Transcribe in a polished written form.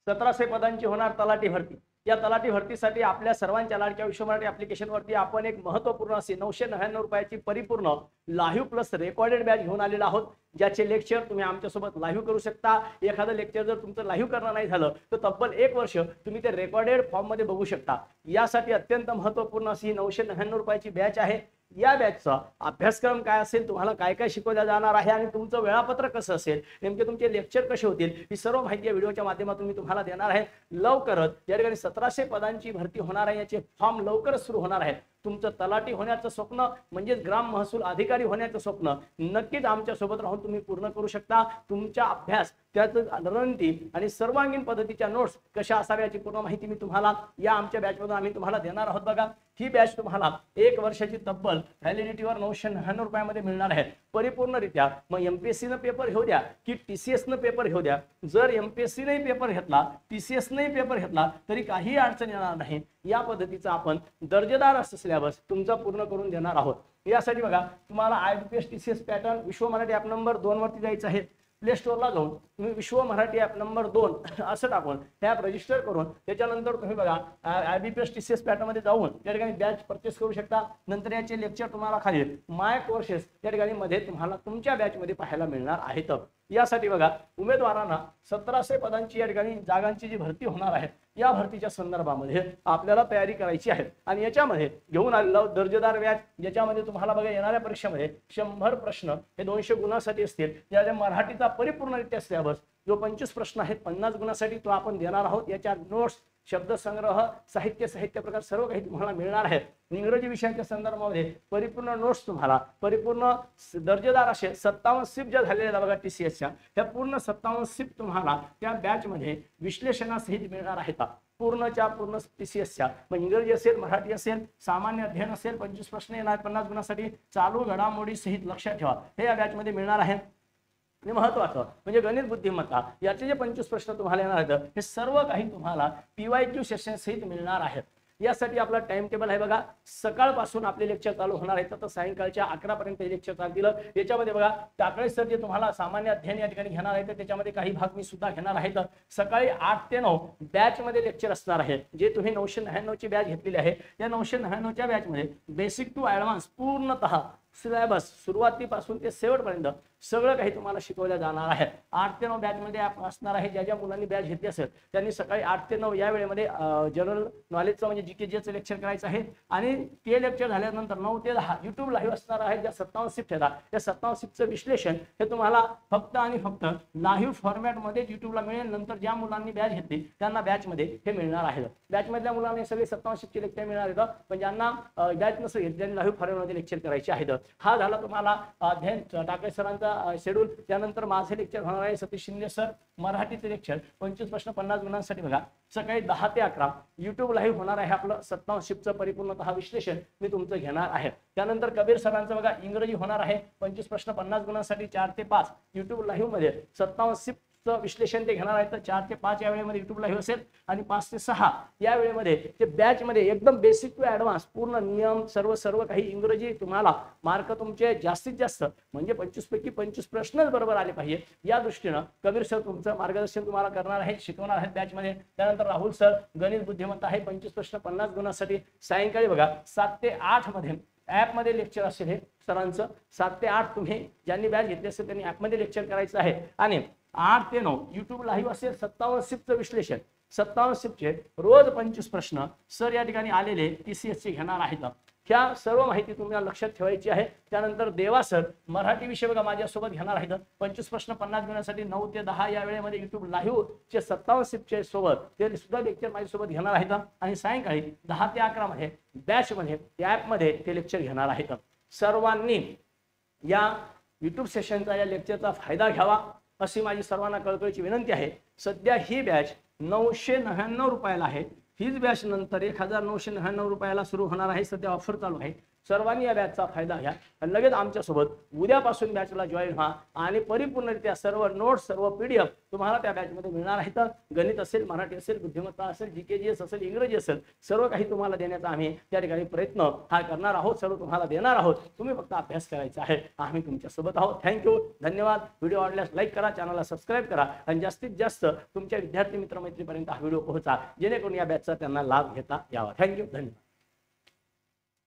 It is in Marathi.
1700 पदांची होणार तलाठी भरती। या तलाठी भरतीसाठी आपल्या सर्वांच्या लाडक्या विश्व मराठी ऍप्लिकेशनवरती आपण एक महत्त्वपूर्ण अशी 999 रुपयाची परिपूर्ण लाईव्ह प्लस रेकॉर्डेड बॅच घेऊन आलेला आहोत, ज्याचे लेक्चर तुम्ही आमच्यासोबत लाईव्ह करू शकता। एखादं लेक्चर जर तुमचं लाईव्ह करणं नाही झालं तर तब्बल 1 वर्ष तुम्ही ते रेकॉर्डेड फॉर्म मध्ये बघू शकता। यासाठी अत्यंत महत्त्वपूर्ण अशी 999 रुपयाची बॅच आहे। या बॅचचा अभ्यासक्रम काय असेल, तुम्हाला काय काय शिकवलं जाणार आहे आणि तुमचं वेळापत्रक कसं असेल, नेमके तुमचे लेक्चर कसे होतील, ही सर्व माहिती या व्हिडिओच्या माध्यमातून मी तुम्हाला देणार आहे। लवकरच या ठिकाणी 1700 पदांची भरती होणार आहे, याचे फॉर्म लवकरच सुरू होणार आहे। तुमचं तलाठी होण्याचं स्वप्न म्हणजे ग्राम महसूल अधिकारी होण्याचं स्वप्न नक्कीच आमच्या सोबत राहून तुम्ही पूर्ण करू शकता। तुमचा अभ्यास, त्यात रणनीती आणि सर्वांगीण पद्धतीच्या नोट्स कशा असाव्या याची पूर्ण माहिती मी तुम्हाला या आमच्या बॅचमधून आम्ही तुम्हाला देणार आहोत। बघा, ही बॅच तुम्हाला 1 वर्षाची तब्बल व्हॅलिडिटीवर 999 रुपयामध्ये मिळणार आहे परिपूर्णरित्या। मग एमपीएससी न पेपर घेऊ द्या की टीसीएस न पेपर घेऊ द्या, जर एमपीएससी ने पेपर घेतला, टीसीएस ने पेपर घेतला तरी काही अडचण येणार नाही। या पद्धतीचा आपण दर्जेदार असं सिलेबस तुमचा पूर्ण करून देणार आहोत। यासाठी बघा, तुम्हाला आयबीपीएस टीसीएस पॅटर्न विश्व मराठी ॲप नंबर 2 वरती जायचं आहे। प्ले स्टोरला जाऊन तुम्ही विश्व मराठी ॲप नंबर 2 असं टाकून ॲप रजिस्टर करून त्याच्यानंतर तुम्ही बघा आयबीपीएस टीसीएस पॅटर्न मध्ये जाऊन त्या ठिकाणी बॅच परचेस करू शकता। नंतर याचे लेक्चर तुम्हाला खाली माय कोर्सेस या ठिकाणी मध्ये तुम्हाला तुमच्या बॅच मध्ये पाहायला मिळणार आहेत। यासाठी बघा, उमेदवारांना 1700 पदांची या ठिकाणी जागांची जी भरती होणार आहे, या भरतीच्या संदर्भामध्ये आपल्याला तयारी करायची आहे। आणि याच्यामध्ये घेऊन आलेलं दर्जेदार बॅच, ज्याच्यामध्ये तुम्हाला बघा येणाऱ्या परीक्षेमध्ये 100 प्रश्न हे 200 गुणांसाठी असतील। ज्याच्या मराठीचा परिपूर्णरित्या सिलेबस जो 25 प्रश्न आहेत 50 गुणांसाठी तो आपण देणार आहोत। याच्या नोट्स, शब्दसंग्रह, साहित्य प्रकार सर्व काही तुम्हाला मिळणार आहे। इंग्रजी विषयाच्या संदर्भामध्ये परिपूर्ण नोट्स तुम्हाला परिपूर्ण दर्जेदार असे 57 शिफ्ट ज्या झालेल्या बघा टीसीएसच्या, त्या पूर्ण 57 शिफ्ट तुम्हाला त्या बॅच मध्ये विश्लेषणासहित मिळणार आहेत। पूर्णच्या पूर्ण टीसीएसच्या मग इंग्रजी असेल, मराठी असेल, सामान्य अध्ययन असेल, 25 प्रश्न येणार 50 गुणांसाठी, चालू घडामोडी सहित लक्षात ठेवा हे या बॅच मध्ये मिळणार आहे। महत्वाचं म्हणजे गणित बुद्धिमत्ता याचे जे 25 प्रश्न तुम्हाला येणार आहेत हे सर्व काही तुम्हाला पीवायक्यू सेशन सहित मिळणार आहेत। यासाठी आपला टाइम टेबल आहे बघा, सकाळपासून आपले लेक्चर चालू होणार आहेत तर सायंकाळच्या 11 पर्यंत लेक्चर चालतील। याच्यामध्ये बघा टाकळे सर जे तुम्हाला सामान्य अध्ययन या ठिकाणी घेणार आहेत त्याच्यामध्ये काही भाग मी सुद्धा घेणार आहे। सकाळी 8 ते 9 बॅच मध्ये लेक्चर असणार आहे। जे तुम्ही 999 ची बॅच घेतलेली आहे, या 999 च्या बॅच मध्ये बेसिक टू ऍडव्हान्स पूर्णतः सिलेबस सुरुवातीपासून ते शेवटपर्यंत सगळं काही तुम्हाला शिकवलं जाणार आहे। 8 ते 9 बॅच मध्ये असणार आहे। ज्या ज्या मुलांनी बॅच घेतली असेल त्यांनी सकाळी 8 ते 9 या वेळेमध्ये जनरल नॉलेजचं म्हणजे जीकेजीचं लेक्चर करायचं आहे। आणि ते लेक्चर झाल्यानंतर 9 ते 10 युट्यूब लाईव्ह असणार आहे। ज्या 57 शिफ्ट आहेत त्या 57 शिफ्टचं विश्लेषण हे तुम्हाला फक्त आणि फक्त लाईव्ह फॉर्मॅट मध्ये युट्यूबला मिळेल। नंतर ज्या मुलांनी बॅच घेतली त्यांना बॅच मध्ये हे मिळणार आहे। बॅच मधल्या मुलांना सगळे 57 शिफ्टचे लेक्चर मिळणार आहेत, पण ज्यांना बॅच नसेल त्यांनी लाईव्ह फॉर्मॅट मध्ये लेक्चर करायचे आहेत। हा झाला तुम्हाला अध्ययन टाकळे सरांचा शेड्यूल। त्यानंतर माझे लेक्चर होणार आहे सतीश शिंदे सर मराठीचे लेक्चर 25 प्रश्न 50 गुणांसाठी बघा सकाळी 10 ते 11 युट्यूब लाईव्ह होणार आहे। आपलं 57 शिफ्टचं परिपूर्णतः विश्लेषण मी तुमचं घेणार आहे। त्यानंतर कबीर सरांचं बघा इंग्रजी होणार आहे 25 प्रश्न 50 गुणांसाठी 4 ते 5 युट्यूब लाईव्ह मध्ये 57 शिफ्ट विश्लेषण ते घेणार आहे। तर 4 ते 5 या वेळेमध्ये युट्यूब लाईव्ह असेल आणि 5 ते 6 या वेळेमध्ये ते बॅच मध्ये एकदम बेसिक टू ऍडव्हान्स पूर्ण नियम सर्व काही इंग्रजी तुम्हाला मार्क तुमचे जास्तीत जास्त म्हणजे 25 पैकी 25 प्रश्नच बरोबर आले पाहिजे या दृष्टीनं कबीर सर तुमचं मार्गदर्शन तुम्हाला करणार आहेत, शिकवणार आहेत बॅच मध्ये। त्यानंतर राहुल सर गणित बुद्धिमत्ता आहे 25 प्रश्न 50 गुणांसाठी सायंकाळी बघा 7 ते 8 मध्ये ऍप मध्ये लेक्चर असेल हे सरांचं। 7 ते 8 तुम्ही ज्यांनी बॅच घेतली असेल त्यांनी ऍप मध्ये लेक्चर करायचं आहे। आणि 8 ते 9 युट्यूब लाईव्ह असेल 57 शिफ्टचं विश्लेषण 57 शिफ्टचे रोज 25 प्रश्न सर या ठिकाणी आलेले टीसीएस चे घेणार आहेत। ह्या सर्व माहिती तुम्हाला लक्षात ठेवायची आहे। त्यानंतर देवा सर मराठी विषय बघा माझ्यासोबत घेणार आहेत 25 प्रश्न 50 गुणांसाठी 9 ते 10 या वेळेमध्ये युट्यूब लाईव्ह चे 57 शिफ्टचे सोबत ते सुद्धा लेक्चर माझ्यासोबत घेणार आहेत। आणि सायंकाळी 10 ते 11 मध्ये बॅच मध्ये ॲप मध्ये ते लेक्चर घेणार आहेत। सर्वांनी या युट्यूब सेशनचा या लेक्चरचा फायदा घ्यावा अशी माझी सर्वांना कळकळीची विनंती आहे। सध्या ही बॅच 999 रुपयाला आहे। हीच बॅच नंतर 1999 रुपयाला सुरू होणार आहे। सध्या ऑफर चालू आहे। सर्वांनी या बॅचचा फायदा घ्या आणि लगेच आमच्यासोबत उद्यापासून बॅचला जॉईन व्हा आणि परिपूर्णरित्या सर्व नोट्स सर्व PDF तुम्हाला त्या बॅचमध्ये मिळणार आहेत। गणित असेल, मराठी असेल, बुद्धिमत्ता असेल, GKGS असेल, इंग्रजी असेल, सर्व काही तुम्हाला देण्याचा आम्ही त्या ठिकाणी प्रयत्न हा करणार आहोत, सर्व तुम्हाला देणार आहोत। तुम्ही फक्त अभ्यास करायचा आहे, आम्ही तुमच्यासोबत आहोत। थँक्यू, धन्यवाद। व्हिडिओ आवडल्यास लाईक करा, चॅनलला सबस्क्राईब करा आणि जास्तीत जास्त तुमच्या विद्यार्थी मित्रमैत्रीपर्यंत हा व्हिडिओ पोहोचा जेणेकरून या बॅचचा त्यांना लाभ घेता यावा। थँक्यू, धन्यवाद।